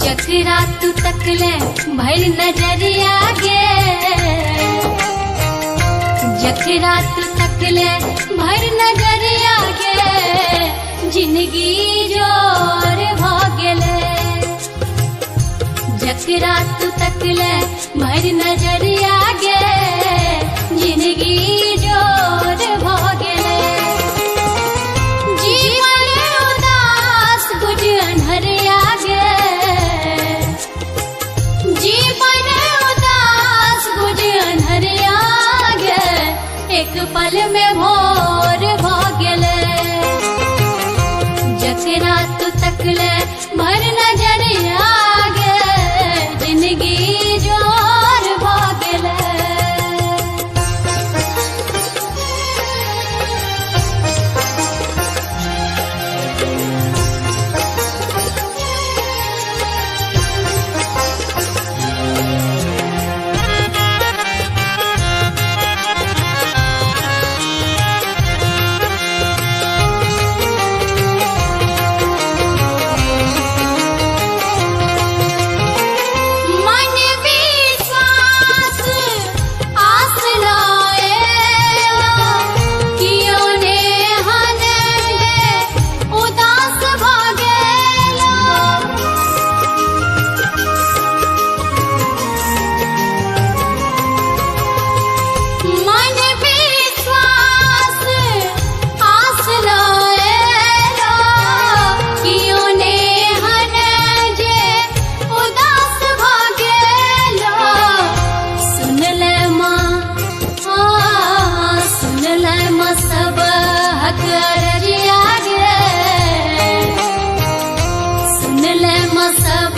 जकरा तू तकले भर नजरिया गे, जकरा तू तकले भर नजरिया गे, जिंदगी जोर भ गेले। जकरा तू तकले भर नजरिया गे, जिंदगी जोर भ गेले। जीवन उदास बुझ अन्हरिया गे, जीवन उदास बुझ अन्हरिया गे, एक पल में भोर भ गेले। जकरा तू तकले भर नजरिया गे, जिंदगी जोर भ गेले। सब हक अररिया गे, सुन ले सब